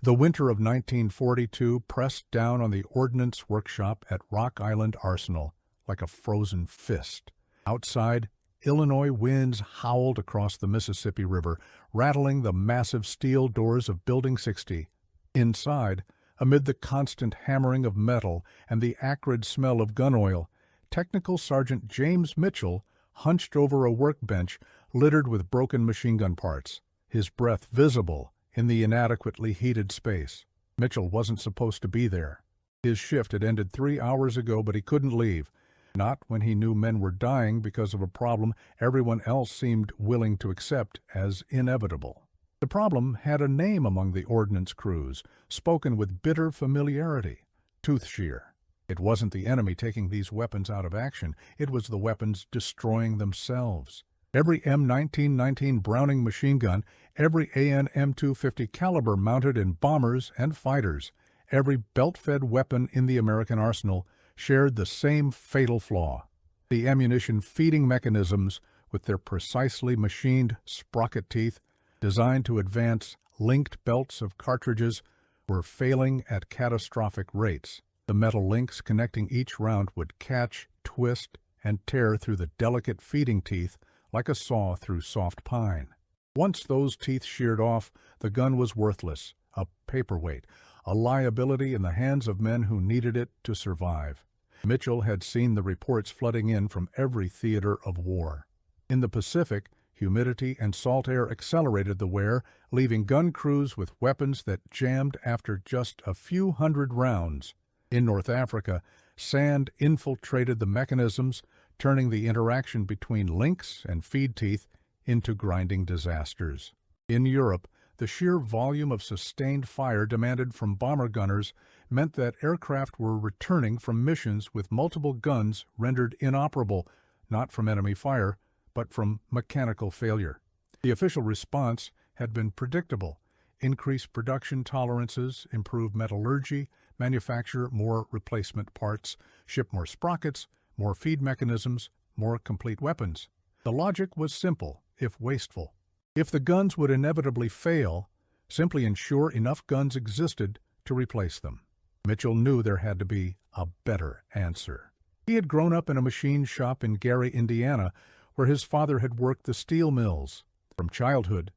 The winter of 1942 pressed down on the ordnance workshop at Rock Island Arsenal like a frozen fist. Outside, Illinois winds howled across the Mississippi River, rattling the massive steel doors of Building 60. Inside, amid the constant hammering of metal and the acrid smell of gun oil, Technical Sergeant James Mitchell hunched over a workbench littered with broken machine gun parts, his breath visible in the inadequately heated space. Mitchell wasn't supposed to be there. His shift had ended 3 hours ago, but he couldn't leave, not when he knew men were dying because of a problem everyone else seemed willing to accept as inevitable. The problem had a name among the ordnance crews, spoken with bitter familiarity: tooth shear. It wasn't the enemy taking these weapons out of action, it was the weapons destroying themselves. Every M1919 Browning machine gun, every AN M250 caliber mounted in bombers and fighters, every belt-fed weapon in the American arsenal shared the same fatal flaw. The ammunition feeding mechanisms, with their precisely machined sprocket teeth, designed to advance linked belts of cartridges, were failing at catastrophic rates. The metal links connecting each round would catch, twist, and tear through the delicate feeding teeth like a saw through soft pine. Once those teeth sheared off, the gun was worthless, a paperweight, a liability in the hands of men who needed it to survive. Mitchell had seen the reports flooding in from every theater of war. In the Pacific, humidity and salt air accelerated the wear, leaving gun crews with weapons that jammed after just a few hundred rounds. In North Africa, sand infiltrated the mechanisms, turning the interaction between links and feed teeth into grinding disasters. In Europe, the sheer volume of sustained fire demanded from bomber gunners meant that aircraft were returning from missions with multiple guns rendered inoperable, not from enemy fire, but from mechanical failure. The official response had been predictable: increase production tolerances, improve metallurgy, manufacture more replacement parts, ship more sprockets, more feed mechanisms, more complete weapons. The logic was simple, if wasteful. If the guns would inevitably fail, simply ensure enough guns existed to replace them. Mitchell knew there had to be a better answer. He had grown up in a machine shop in Gary, Indiana, where his father had worked the steel mills. From childhood,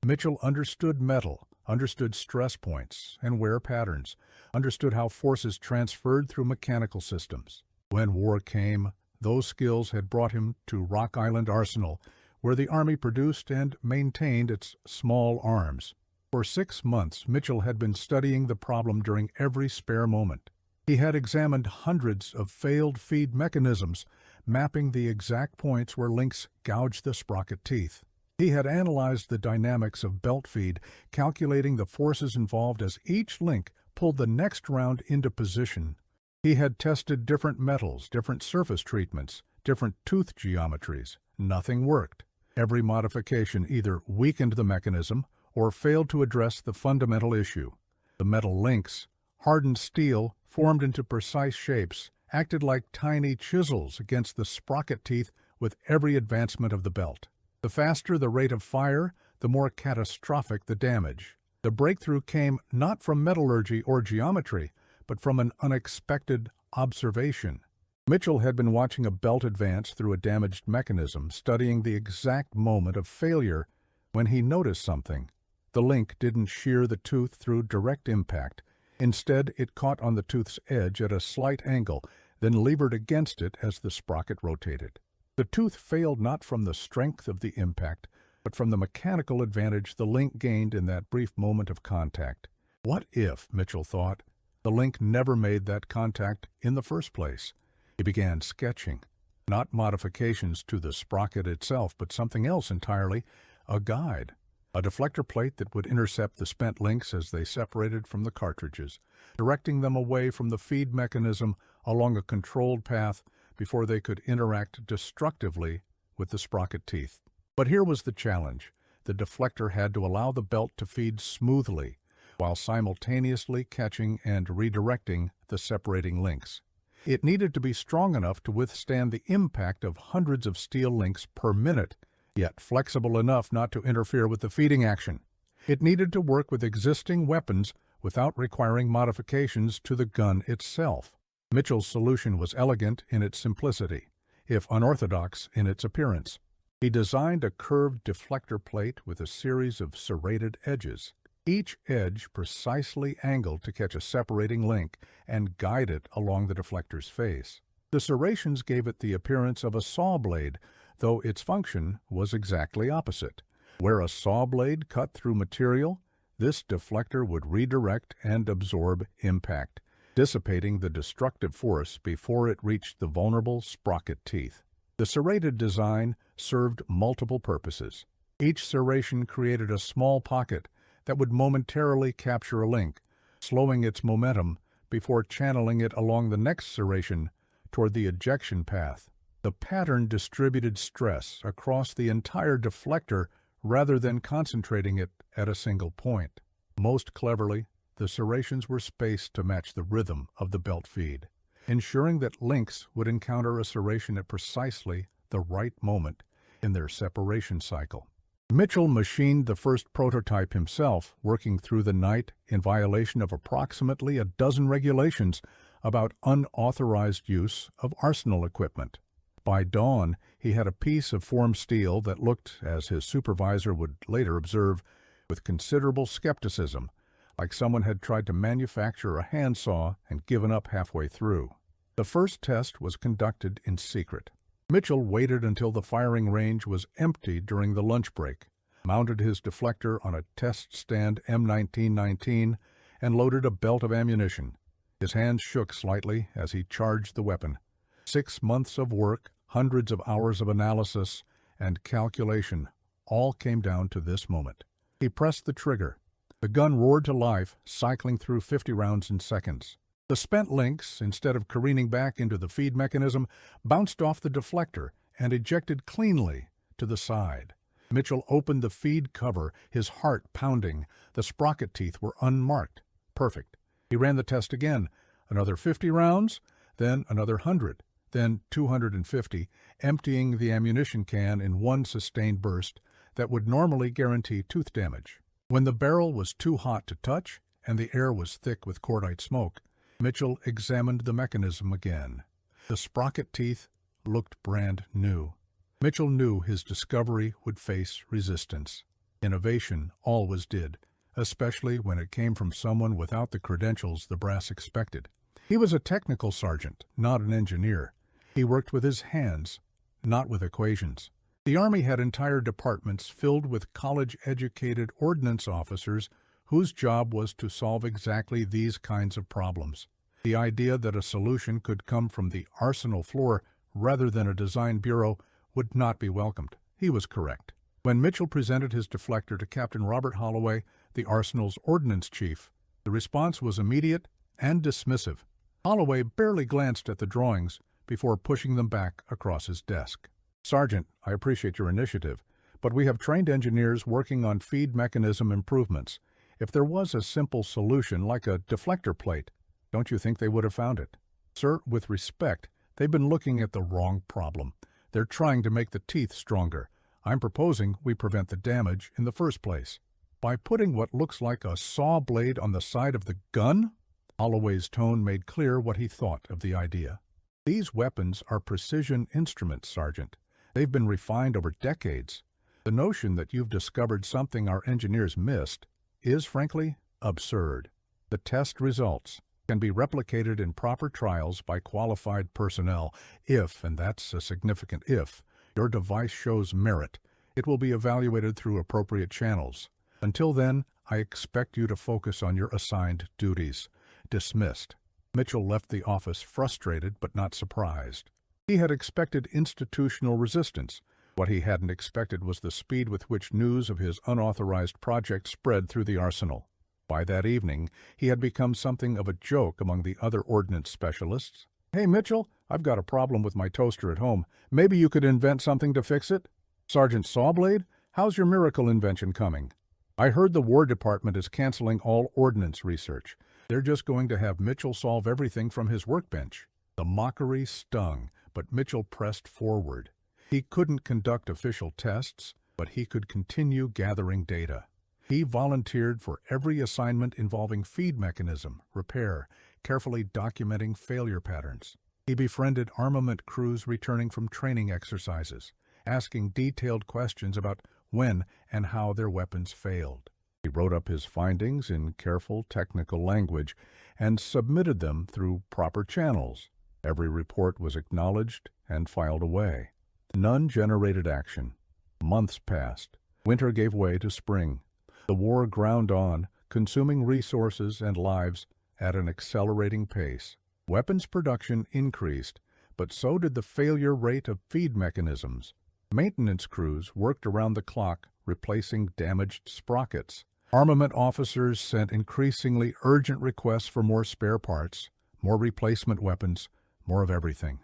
Mitchell understood metal, understood stress points and wear patterns, understood how forces transferred through mechanical systems. When war came, those skills had brought him to Rock Island Arsenal, where the Army produced and maintained its small arms. For 6 months, Mitchell had been studying the problem during every spare moment. He had examined hundreds of failed feed mechanisms, mapping the exact points where links gouged the sprocket teeth. He had analyzed the dynamics of belt feed, calculating the forces involved as each link pulled the next round into position. He had tested different metals, different surface treatments, different tooth geometries. Nothing worked. Every modification either weakened the mechanism or failed to address the fundamental issue. The metal links, hardened steel formed into precise shapes, acted like tiny chisels against the sprocket teeth with every advancement of the belt. The faster the rate of fire, the more catastrophic the damage. The breakthrough came not from metallurgy or geometry, but from an unexpected observation. Mitchell had been watching a belt advance through a damaged mechanism, studying the exact moment of failure, when he noticed something. The link didn't shear the tooth through direct impact. Instead, it caught on the tooth's edge at a slight angle, then levered against it as the sprocket rotated. The tooth failed not from the strength of the impact, but from the mechanical advantage the link gained in that brief moment of contact. What if, Mitchell thought, the link never made that contact in the first place? He began sketching, not modifications to the sprocket itself, but something else entirely, a guide, a deflector plate that would intercept the spent links as they separated from the cartridges, directing them away from the feed mechanism along a controlled path before they could interact destructively with the sprocket teeth. But here was the challenge. The deflector had to allow the belt to feed smoothly, while simultaneously catching and redirecting the separating links. It needed to be strong enough to withstand the impact of hundreds of steel links per minute, yet flexible enough not to interfere with the feeding action. It needed to work with existing weapons without requiring modifications to the gun itself. Mitchell's solution was elegant in its simplicity, if unorthodox in its appearance. He designed a curved deflector plate with a series of serrated edges, each edge precisely angled to catch a separating link and guide it along the deflector's face. The serrations gave it the appearance of a saw blade, though its function was exactly opposite. Where a saw blade cut through material, this deflector would redirect and absorb impact, dissipating the destructive force before it reached the vulnerable sprocket teeth. The serrated design served multiple purposes. Each serration created a small pocket that would momentarily capture a link, slowing its momentum before channeling it along the next serration toward the ejection path. The pattern distributed stress across the entire deflector rather than concentrating it at a single point. Most cleverly, the serrations were spaced to match the rhythm of the belt feed, ensuring that links would encounter a serration at precisely the right moment in their separation cycle. Mitchell machined the first prototype himself, working through the night in violation of approximately a dozen regulations about unauthorized use of arsenal equipment. By dawn, he had a piece of formed steel that looked, as his supervisor would later observe, with considerable skepticism, like someone had tried to manufacture a handsaw and given up halfway through. The first test was conducted in secret. Mitchell waited until the firing range was empty during the lunch break, mounted his deflector on a test stand M1919, and loaded a belt of ammunition. His hands shook slightly as he charged the weapon. 6 months of work, hundreds of hours of analysis and calculation all came down to this moment. He pressed the trigger. The gun roared to life, cycling through 50 rounds in seconds. The spent links, instead of careening back into the feed mechanism, bounced off the deflector and ejected cleanly to the side. Mitchell opened the feed cover, his heart pounding. The sprocket teeth were unmarked. Perfect. He ran the test again. Another 50 rounds, then another 100, then 250, emptying the ammunition can in one sustained burst that would normally guarantee tooth damage. When the barrel was too hot to touch and the air was thick with cordite smoke, Mitchell examined the mechanism again. The sprocket teeth looked brand new. Mitchell knew his discovery would face resistance. Innovation always did, especially when it came from someone without the credentials the brass expected. He was a technical sergeant, not an engineer. He worked with his hands, not with equations. The Army had entire departments filled with college-educated ordnance officers whose job was to solve exactly these kinds of problems. The idea that a solution could come from the arsenal floor rather than a design bureau would not be welcomed. He was correct. When Mitchell presented his deflector to Captain Robert Holloway, the arsenal's ordnance chief, the response was immediate and dismissive. Holloway barely glanced at the drawings before pushing them back across his desk. "Sergeant, I appreciate your initiative, but we have trained engineers working on feed mechanism improvements. If there was a simple solution like a deflector plate, don't you think they would have found it?" "Sir, with respect, they've been looking at the wrong problem. They're trying to make the teeth stronger. I'm proposing we prevent the damage in the first place." "By putting what looks like a saw blade on the side of the gun?" Holloway's tone made clear what he thought of the idea. "These weapons are precision instruments, Sergeant. They've been refined over decades. The notion that you've discovered something our engineers missed is, frankly, absurd. The test results can be replicated in proper trials by qualified personnel. If, and that's a significant if, your device shows merit, it will be evaluated through appropriate channels. Until then, I expect you to focus on your assigned duties." Dismissed. Mitchell left the office frustrated but not surprised. He had expected institutional resistance. What he hadn't expected was the speed with which news of his unauthorized project spread through the arsenal. By that evening, he had become something of a joke among the other ordnance specialists. "Hey, Mitchell, I've got a problem with my toaster at home. Maybe you could invent something to fix it?" "Sergeant Sawblade, how's your miracle invention coming?" "I heard the War Department is canceling all ordnance research. They're just going to have Mitchell solve everything from his workbench." The mockery stung, but Mitchell pressed forward. He couldn't conduct official tests, but he could continue gathering data. He volunteered for every assignment involving feed mechanism repair, carefully documenting failure patterns. He befriended armament crews returning from training exercises, asking detailed questions about when and how their weapons failed. He wrote up his findings in careful technical language and submitted them through proper channels. Every report was acknowledged and filed away. None generated action. Months passed. Winter gave way to spring. The war ground on, consuming resources and lives at an accelerating pace. Weapons production increased, but so did the failure rate of feed mechanisms. Maintenance crews worked around the clock, replacing damaged sprockets. Armament officers sent increasingly urgent requests for more spare parts, more replacement weapons, more of everything.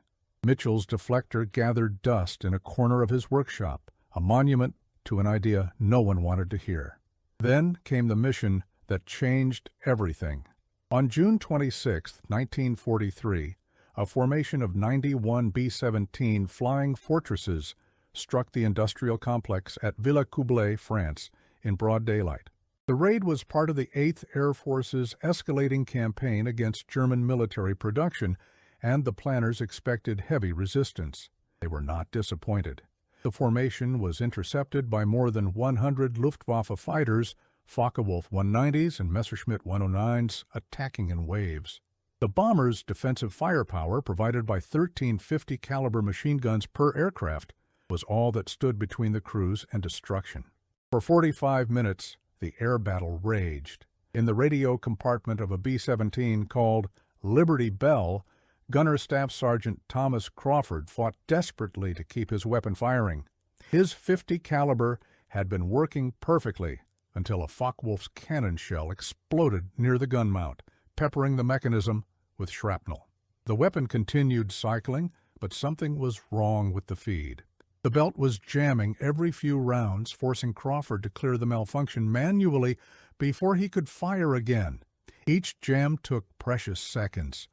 Mitchell's deflector gathered dust in a corner of his workshop, a monument to an idea no one wanted to hear. Then came the mission that changed everything. On June 26, 1943, a formation of 91 B-17 Flying Fortresses struck the industrial complex at Villacoublay, France, in broad daylight. The raid was part of the 8th Air Force's escalating campaign against German military production, and the planners expected heavy resistance. They were not disappointed. The formation was intercepted by more than 100 Luftwaffe fighters, Focke-Wulf 190s and Messerschmitt 109s, attacking in waves. The bombers' defensive firepower, provided by 13 50 caliber machine guns per aircraft, was all that stood between the crews and destruction. For 45 minutes, the air battle raged. In the radio compartment of a B-17 called Liberty Bell, Gunner Staff Sergeant Thomas Crawford fought desperately to keep his weapon firing. His 50 caliber had been working perfectly until a Focke-Wulf's cannon shell exploded near the gun mount, peppering the mechanism with shrapnel. The weapon continued cycling, but something was wrong with the feed. The belt was jamming every few rounds, forcing Crawford to clear the malfunction manually before he could fire again. Each jam took precious seconds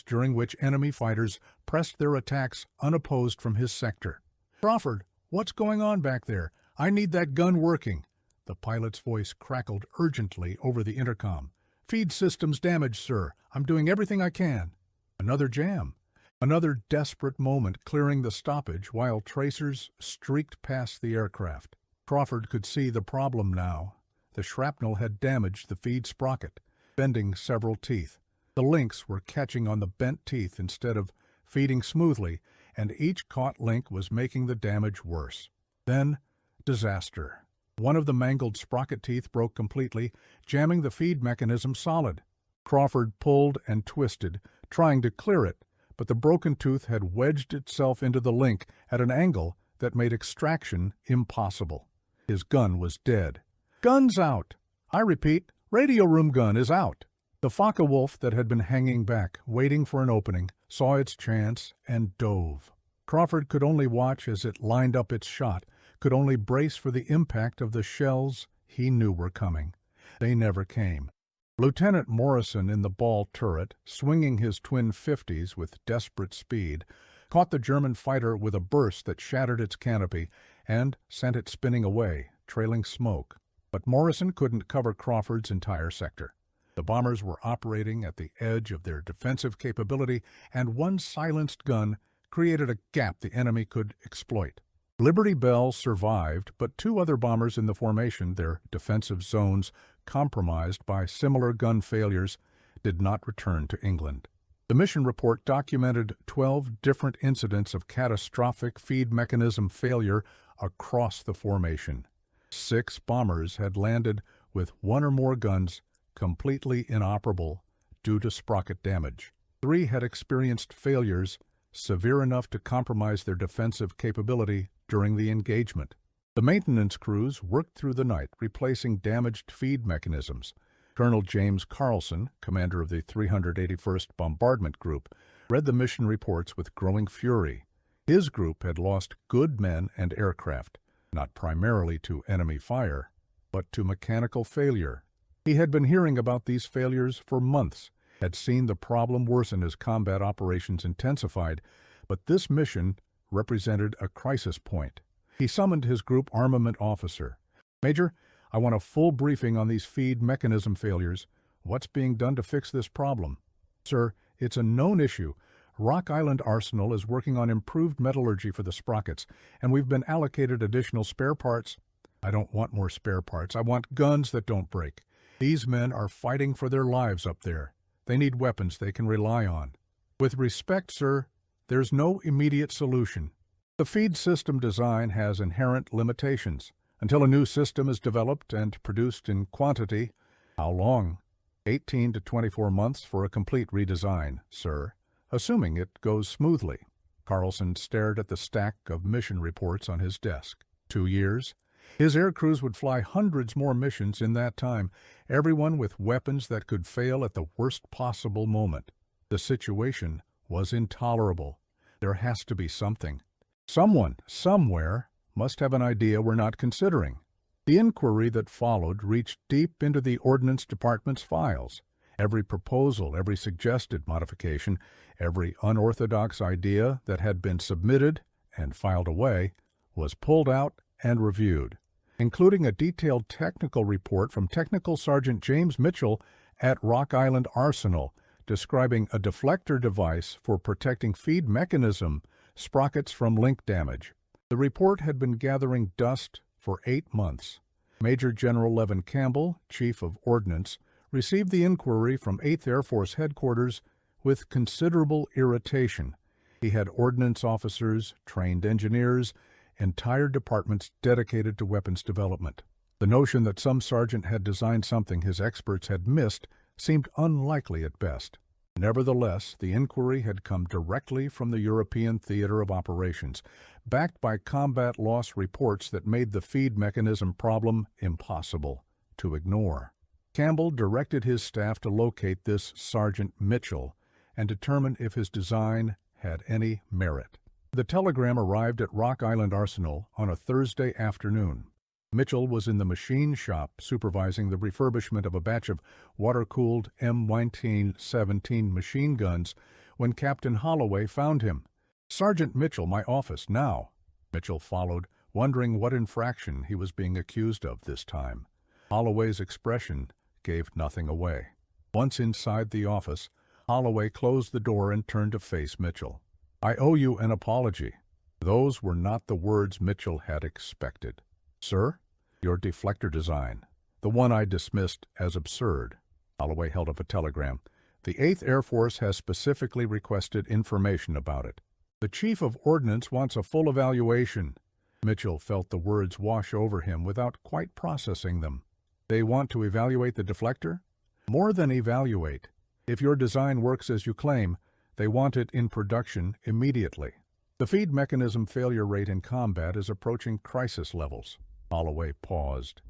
during which enemy fighters pressed their attacks unopposed from his sector. "Crawford, what's going on back there? I need that gun working." The pilot's voice crackled urgently over the intercom. "Feed system's damaged, sir. I'm doing everything I can." Another jam. Another desperate moment clearing the stoppage while tracers streaked past the aircraft. Crawford could see the problem now. The shrapnel had damaged the feed sprocket, bending several teeth. The links were catching on the bent teeth instead of feeding smoothly, and each caught link was making the damage worse. Then, disaster. One of the mangled sprocket teeth broke completely, jamming the feed mechanism solid. Crawford pulled and twisted, trying to clear it, but the broken tooth had wedged itself into the link at an angle that made extraction impossible. His gun was dead. "Gun's out! I repeat, radio room gun is out!" The Focke-Wulf that had been hanging back, waiting for an opening, saw its chance and dove. Crawford could only watch as it lined up its shot, could only brace for the impact of the shells he knew were coming. They never came. Lieutenant Morrison in the ball turret, swinging his twin 50s with desperate speed, caught the German fighter with a burst that shattered its canopy and sent it spinning away, trailing smoke. But Morrison couldn't cover Crawford's entire sector. The bombers were operating at the edge of their defensive capability, and one silenced gun created a gap the enemy could exploit. Liberty Bell survived, but two other bombers in the formation, their defensive zones compromised by similar gun failures, did not return to England. The mission report documented 12 different incidents of catastrophic feed mechanism failure across the formation. 6 bombers had landed with one or more guns completely inoperable due to sprocket damage. 3 had experienced failures severe enough to compromise their defensive capability during the engagement. The maintenance crews worked through the night, replacing damaged feed mechanisms. Colonel James Carlson, commander of the 381st Bombardment Group, read the mission reports with growing fury. His group had lost good men and aircraft, not primarily to enemy fire, but to mechanical failure. He had been hearing about these failures for months, had seen the problem worsen as combat operations intensified, but this mission represented a crisis point. He summoned his group armament officer. "Major, I want a full briefing on these feed mechanism failures. What's being done to fix this problem? Sir, it's a known issue. Rock Island Arsenal is working on improved metallurgy for the sprockets, and we've been allocated additional spare parts. I don't want more spare parts. I want guns that don't break. These men are fighting for their lives up there. They need weapons they can rely on. With respect, sir, there's no immediate solution. The feed system design has inherent limitations. Until a new system is developed and produced in quantity, how long? 18 to 24 months for a complete redesign, sir, assuming it goes smoothly. Carlson stared at the stack of mission reports on his desk. 2 years? His air crews would fly hundreds more missions in that time, everyone with weapons that could fail at the worst possible moment. The situation was intolerable. There has to be something. Someone, somewhere, must have an idea we're not considering. The inquiry that followed reached deep into the Ordnance Department's files. Every proposal, every suggested modification, every unorthodox idea that had been submitted and filed away was pulled out and reviewed, including a detailed technical report from Technical Sergeant James Mitchell at Rock Island Arsenal, describing a deflector device for protecting feed mechanism sprockets from link damage. The report had been gathering dust for 8 months. Major General Levin Campbell, Chief of Ordnance, received the inquiry from 8th Air Force Headquarters with considerable irritation. He had ordnance officers, trained engineers, entire departments dedicated to weapons development. The notion that some sergeant had designed something his experts had missed seemed unlikely at best. Nevertheless, the inquiry had come directly from the European Theater of Operations, backed by combat loss reports that made the feed mechanism problem impossible to ignore. Campbell directed his staff to locate this Sergeant Mitchell and determine if his design had any merit. The telegram arrived at Rock Island Arsenal on a Thursday afternoon. Mitchell was in the machine shop supervising the refurbishment of a batch of water-cooled M1917 machine guns when Captain Holloway found him. "Sergeant Mitchell, my office, now." Mitchell followed, wondering what infraction he was being accused of this time. Holloway's expression gave nothing away. Once inside the office, Holloway closed the door and turned to face Mitchell. "I owe you an apology." Those were not the words Mitchell had expected. "Sir, your deflector design, the one I dismissed as absurd." Holloway held up a telegram. "The 8th Air Force has specifically requested information about it. The Chief of Ordnance wants a full evaluation." Mitchell felt the words wash over him without quite processing them. "They want to evaluate the deflector?" "More than evaluate. If your design works as you claim, they want it in production immediately. The feed mechanism failure rate in combat is approaching crisis levels." Holloway paused.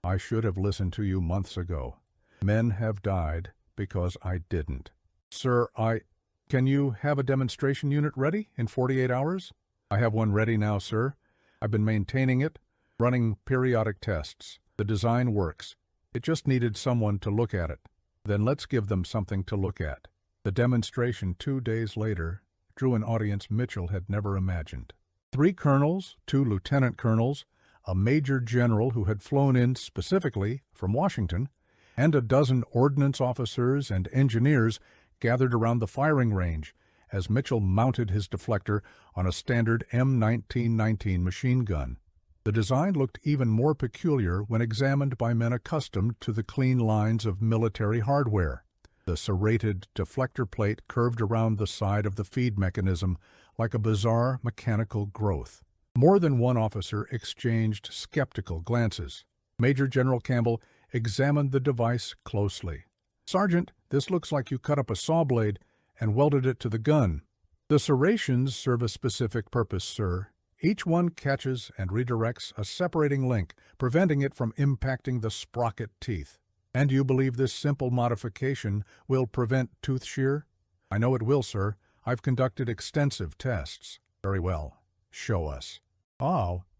"I should have listened to you months ago. Men have died because I didn't. Sir, Can you have a demonstration unit ready in 48 hours? "I have one ready now, sir. I've been maintaining it, running periodic tests. The design works. It just needed someone to look at it." "Then let's give them something to look at." The demonstration 2 days later drew an audience Mitchell had never imagined. 3 colonels, 2 lieutenant colonels, a major general who had flown in specifically from Washington, and a dozen ordnance officers and engineers gathered around the firing range as Mitchell mounted his deflector on a standard M1919 machine gun. The design looked even more peculiar when examined by men accustomed to the clean lines of military hardware. The serrated deflector plate curved around the side of the feed mechanism like a bizarre mechanical growth. More than one officer exchanged skeptical glances. Major General Campbell examined the device closely. "Sergeant, this looks like you cut up a saw blade and welded it to the gun." "The serrations serve a specific purpose, sir. Each one catches and redirects a separating link, preventing it from impacting the sprocket teeth." "And you believe this simple modification will prevent tooth shear?" "I know it will, sir. I've conducted extensive tests." "Very well. Show us."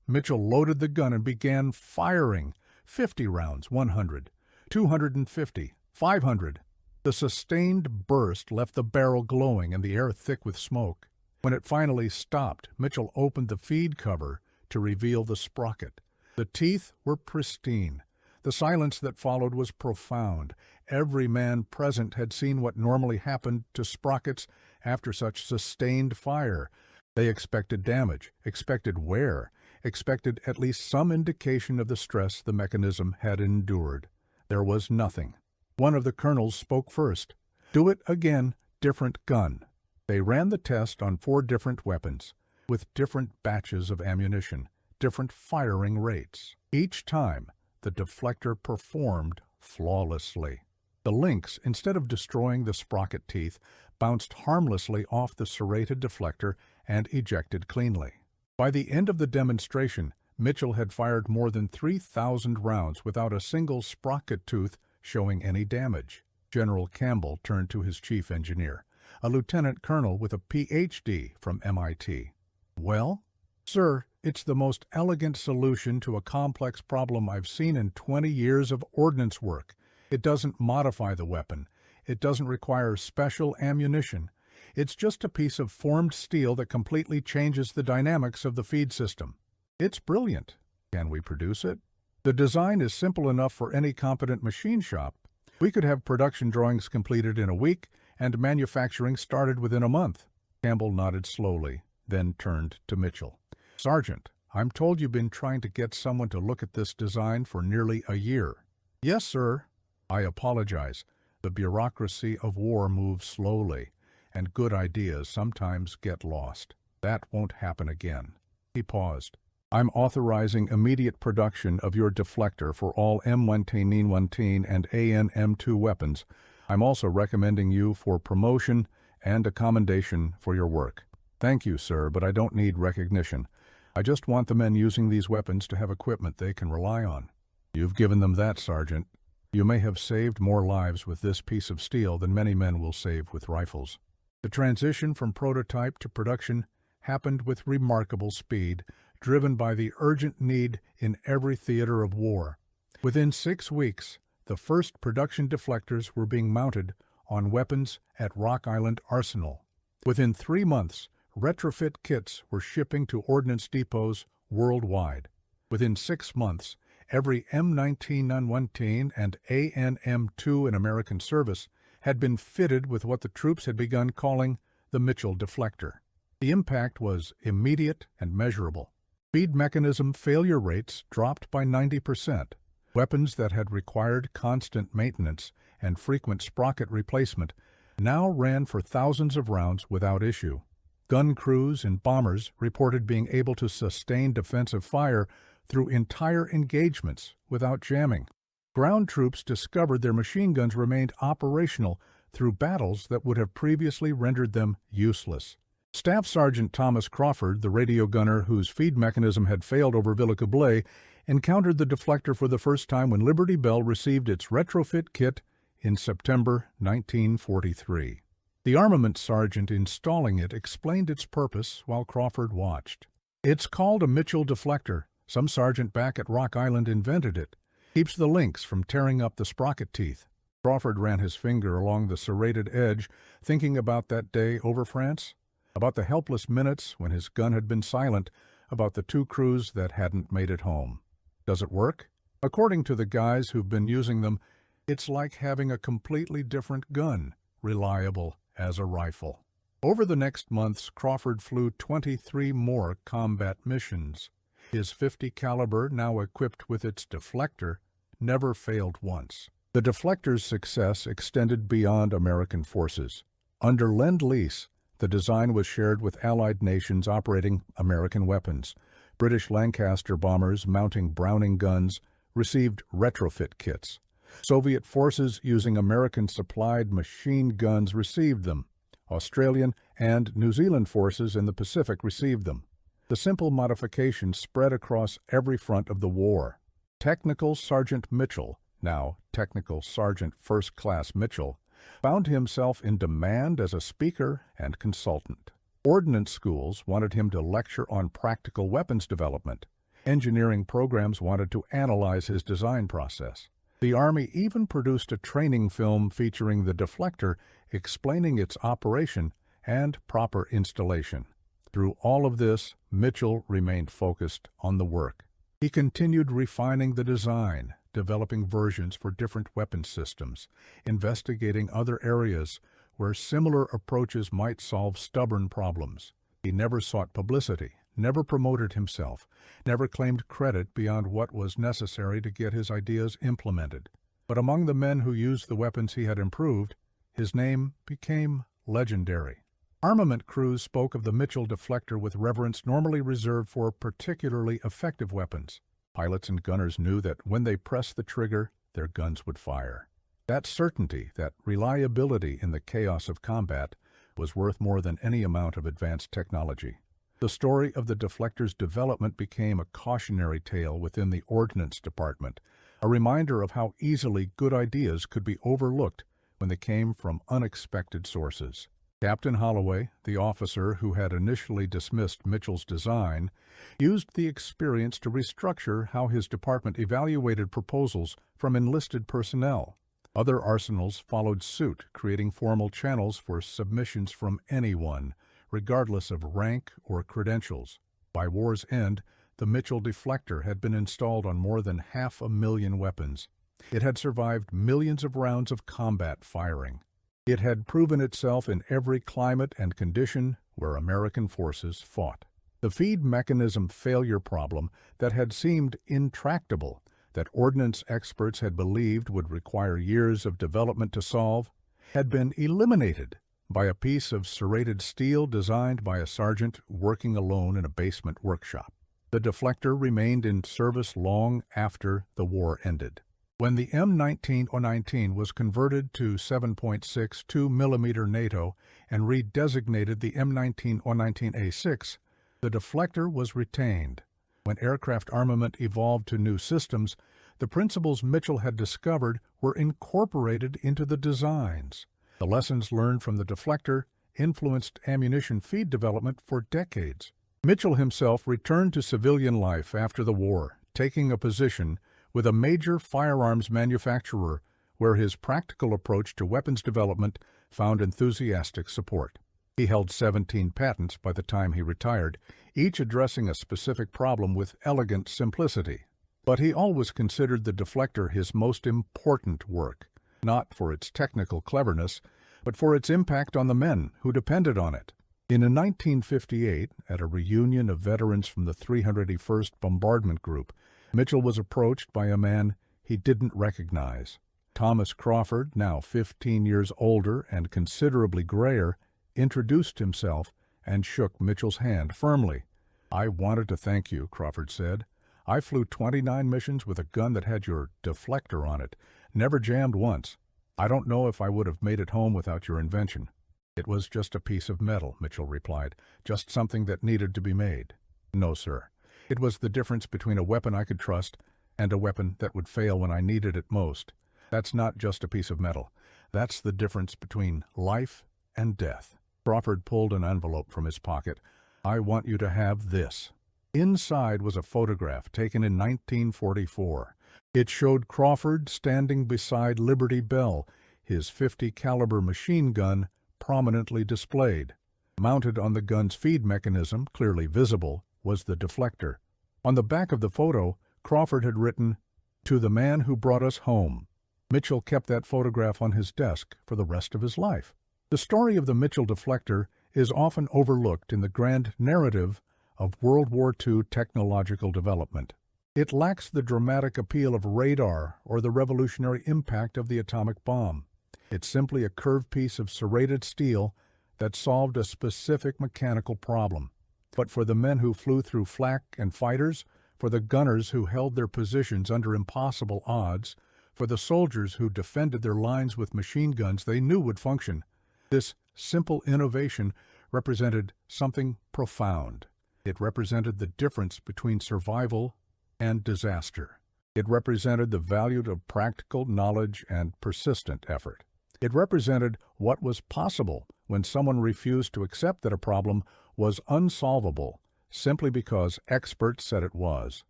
Mitchell loaded the gun and began firing. 50 rounds, 100, 250, 500. The sustained burst left the barrel glowing and the air thick with smoke. When it finally stopped, Mitchell opened the feed cover to reveal the sprocket. The teeth were pristine. The silence that followed was profound. Every man present had seen what normally happened to sprockets after such sustained fire. They expected damage, expected wear, expected at least some indication of the stress the mechanism had endured. There was nothing. One of the colonels spoke first. "Do it again, different gun." They ran the test on 4 different weapons, with different batches of ammunition, different firing rates. Each time, the deflector performed flawlessly. The links, instead of destroying the sprocket teeth, bounced harmlessly off the serrated deflector and ejected cleanly. By the end of the demonstration, Mitchell had fired more than 3,000 rounds without a single sprocket tooth showing any damage. General Campbell turned to his chief engineer, a lieutenant colonel with a Ph.D. from MIT. "Well, sir, it's the most elegant solution to a complex problem I've seen in 20 years of ordnance work. It doesn't modify the weapon. It doesn't require special ammunition. It's just a piece of formed steel that completely changes the dynamics of the feed system. It's brilliant. Can we produce it?" "The design is simple enough for any competent machine shop. We could have production drawings completed in a week and manufacturing started within a month." Campbell nodded slowly, then turned to Mitchell. "Sergeant, I'm told you've been trying to get someone to look at this design for nearly a year." "Yes, sir." "I apologize. The bureaucracy of war moves slowly, and good ideas sometimes get lost. That won't happen again." He paused. "I'm authorizing immediate production of your deflector for all M119 and AN-M2 weapons. I'm also recommending you for promotion and a commendation for your work." "Thank you, sir, but I don't need recognition. I just want the men using these weapons to have equipment they can rely on." "You've given them that, Sergeant. You may have saved more lives with this piece of steel than many men will save with rifles." The transition from prototype to production happened with remarkable speed, driven by the urgent need in every theater of war. Within 6 weeks, the first production deflectors were being mounted on weapons at Rock Island Arsenal. Within 3 months, retrofit kits were shipping to ordnance depots worldwide. Within 6 months, every M19 and AN-M2 in American service had been fitted with what the troops had begun calling the Mitchell deflector. The impact was immediate and measurable. Feed mechanism failure rates dropped by 90%. Weapons that had required constant maintenance and frequent sprocket replacement now ran for thousands of rounds without issue. Gun crews and bombers reported being able to sustain defensive fire through entire engagements without jamming. Ground troops discovered their machine guns remained operational through battles that would have previously rendered them useless. Staff Sergeant Thomas Crawford, the radio gunner whose feed mechanism had failed over Villacoublay, encountered the deflector for the first time when Liberty Bell received its retrofit kit in September 1943. The armament sergeant installing it explained its purpose while Crawford watched. "It's called a Mitchell deflector. Some sergeant back at Rock Island invented it. Keeps the links from tearing up the sprocket teeth." Crawford ran his finger along the serrated edge, thinking about that day over France, about the helpless minutes when his gun had been silent, about the 2 crews that hadn't made it home. "Does it work?" "According to the guys who've been using them, it's like having a completely different gun, reliable as a rifle." Over the next months, Crawford flew 23 more combat missions. His .50 caliber, now equipped with its deflector, never failed once. The deflector's success extended beyond American forces. Under Lend-Lease, the design was shared with Allied nations operating American weapons. British Lancaster bombers mounting Browning guns received retrofit kits. Soviet forces using American-supplied machine guns received them. Australian and New Zealand forces in the Pacific received them. The simple modification spread across every front of the war. Technical Sergeant Mitchell, now Technical Sergeant First Class Mitchell, found himself in demand as a speaker and consultant. Ordnance schools wanted him to lecture on practical weapons development. Engineering programs wanted to analyze his design process. The Army even produced a training film featuring the deflector, explaining its operation and proper installation. Through all of this, Mitchell remained focused on the work. He continued refining the design, developing versions for different weapon systems, investigating other areas where similar approaches might solve stubborn problems. He never sought publicity, never promoted himself, never claimed credit beyond what was necessary to get his ideas implemented. But among the men who used the weapons he had improved, his name became legendary. Armament crews spoke of the Mitchell Deflector with reverence normally reserved for particularly effective weapons. Pilots and gunners knew that when they pressed the trigger, their guns would fire. That certainty, that reliability in the chaos of combat, was worth more than any amount of advanced technology. The story of the deflector's development became a cautionary tale within the Ordnance Department, a reminder of how easily good ideas could be overlooked when they came from unexpected sources. Captain Holloway, the officer who had initially dismissed Mitchell's design, used the experience to restructure how his department evaluated proposals from enlisted personnel. Other arsenals followed suit, creating formal channels for submissions from anyone, regardless of rank or credentials. By war's end, the Mitchell Deflector had been installed on more than 500,000 weapons. It had survived millions of rounds of combat firing. It had proven itself in every climate and condition where American forces fought. The feed mechanism failure problem that had seemed intractable, that ordnance experts had believed would require years of development to solve, had been eliminated by a piece of serrated steel designed by a sergeant working alone in a basement workshop. The deflector remained in service long after the war ended. When the M19-019 was converted to 7.62 mm NATO and redesignated the M19-019A6, the deflector was retained. When aircraft armament evolved to new systems, the principles Mitchell had discovered were incorporated into the designs. The lessons learned from the deflector influenced ammunition feed development for decades. Mitchell himself returned to civilian life after the war, taking a position with a major firearms manufacturer where his practical approach to weapons development found enthusiastic support. He held 17 patents by the time he retired, each addressing a specific problem with elegant simplicity. But he always considered the deflector his most important work, not for its technical cleverness, but for its impact on the men who depended on it. In 1958, at a reunion of veterans from the 301st Bombardment Group, Mitchell was approached by a man he didn't recognize. Thomas Crawford, now 15 years older and considerably grayer, introduced himself and shook Mitchell's hand firmly. "I wanted to thank you," Crawford said. "I flew 29 missions with a gun that had your deflector on it, never jammed once. I don't know if I would have made it home without your invention." "It was just a piece of metal," Mitchell replied, "just something that needed to be made." "No, sir. It was the difference between a weapon I could trust and a weapon that would fail when I needed it most. That's not just a piece of metal. That's the difference between life and death." Crawford pulled an envelope from his pocket. "I want you to have this." Inside was a photograph taken in 1944. It showed Crawford standing beside Liberty Bell, his .50 caliber machine gun prominently displayed. Mounted on the gun's feed mechanism, clearly visible, was the deflector. On the back of the photo, Crawford had written, "To the man who brought us home." Mitchell kept that photograph on his desk for the rest of his life. The story of the Mitchell Deflector is often overlooked in the grand narrative of World War II technological development. It lacks the dramatic appeal of radar or the revolutionary impact of the atomic bomb. It's simply a curved piece of serrated steel that solved a specific mechanical problem. But for the men who flew through flak and fighters, for the gunners who held their positions under impossible odds, for the soldiers who defended their lines with machine guns they knew would function, this simple innovation represented something profound. It represented the difference between survival and disaster. It represented the value of practical knowledge and persistent effort. It represented what was possible when someone refused to accept that a problem was unsolvable simply because experts said it was.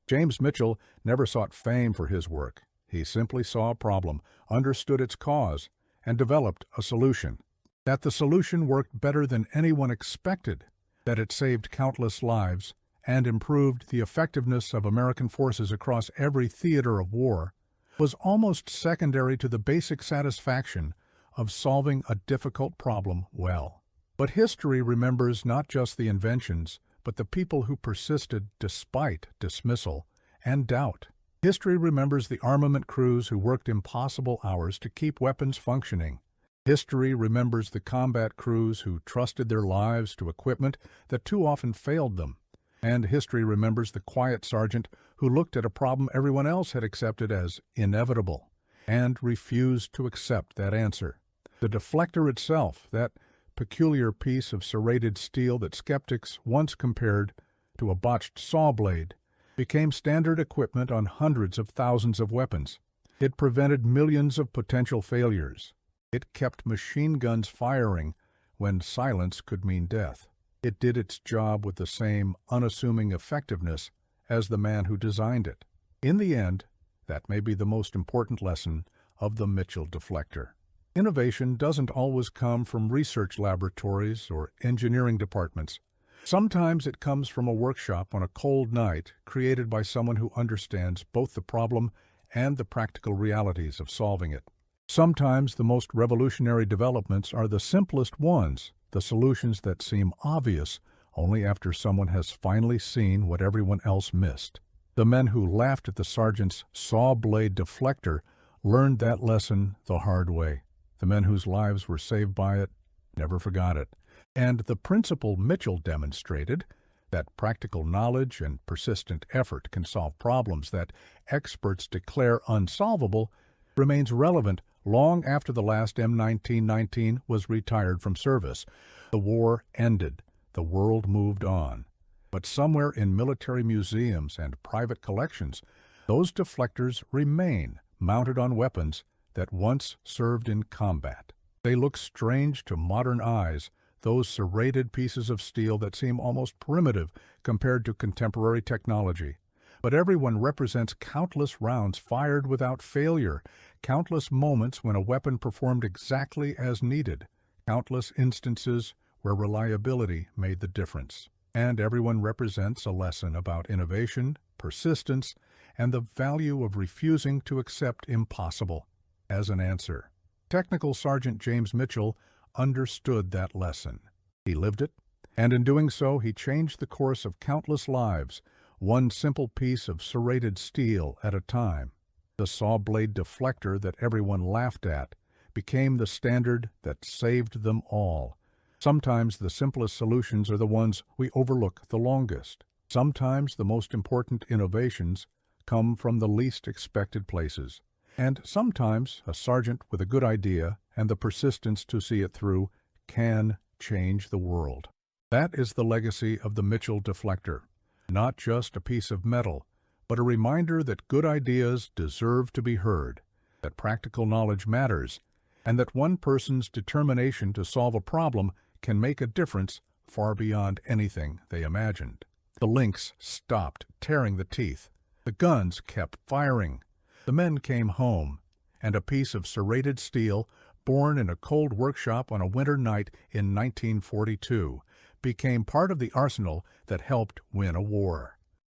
James Mitchell never sought fame for his work. He simply saw a problem, understood its cause, and developed a solution. That the solution worked better than anyone expected, that it saved countless lives and improved the effectiveness of American forces across every theater of war, was almost secondary to the basic satisfaction of solving a difficult problem well. But history remembers not just the inventions, but the people who persisted despite dismissal and doubt. History remembers the armament crews who worked impossible hours to keep weapons functioning. History remembers the combat crews who trusted their lives to equipment that too often failed them. And history remembers the quiet sergeant who looked at a problem everyone else had accepted as inevitable and refused to accept that answer. The deflector itself, that peculiar piece of serrated steel that skeptics once compared to a botched saw blade, became standard equipment on hundreds of thousands of weapons. It prevented millions of potential failures. It kept machine guns firing when silence could mean death. It did its job with the same unassuming effectiveness as the man who designed it. In the end, that may be the most important lesson of the Mitchell deflector. Innovation doesn't always come from research laboratories or engineering departments. Sometimes it comes from a workshop on a cold night created by someone who understands both the problem and the practical realities of solving it. Sometimes the most revolutionary developments are the simplest ones, the solutions that seem obvious only after someone has finally seen what everyone else missed. The men who laughed at the sergeant's Sawblade Deflector learned that lesson the hard way. The men whose lives were saved by it never forgot it. And the principle Mitchell demonstrated, that practical knowledge and persistent effort can solve problems that experts declare unsolvable, remains relevant long after the last M1919 was retired from service. The war ended. The world moved on. But somewhere in military museums and private collections, those deflectors remain mounted on weapons that once served in combat. They look strange to modern eyes, those serrated pieces of steel that seem almost primitive compared to contemporary technology. But every one represents countless rounds fired without failure, countless moments when a weapon performed exactly as needed, countless instances where reliability made the difference. And everyone represents a lesson about innovation, persistence, and the value of refusing to accept impossible as an answer. Technical Sergeant James Mitchell understood that lesson. He lived it, and in doing so he changed the course of countless lives, one simple piece of serrated steel at a time. The Sawblade Deflector that everyone laughed at became the standard that saved them all. Sometimes the simplest solutions are the ones we overlook the longest. Sometimes the most important innovations come from the least expected places. And sometimes a sergeant with a good idea and the persistence to see it through can change the world. That is the legacy of the Mitchell deflector. Not just a piece of metal, but a reminder that good ideas deserve to be heard, that practical knowledge matters, and that one person's determination to solve a problem can make a difference far beyond anything they imagined. The links stopped tearing the teeth. The guns kept firing. The men came home, and a piece of serrated steel, born in a cold workshop on a winter night in 1942, became part of the arsenal that helped win a war.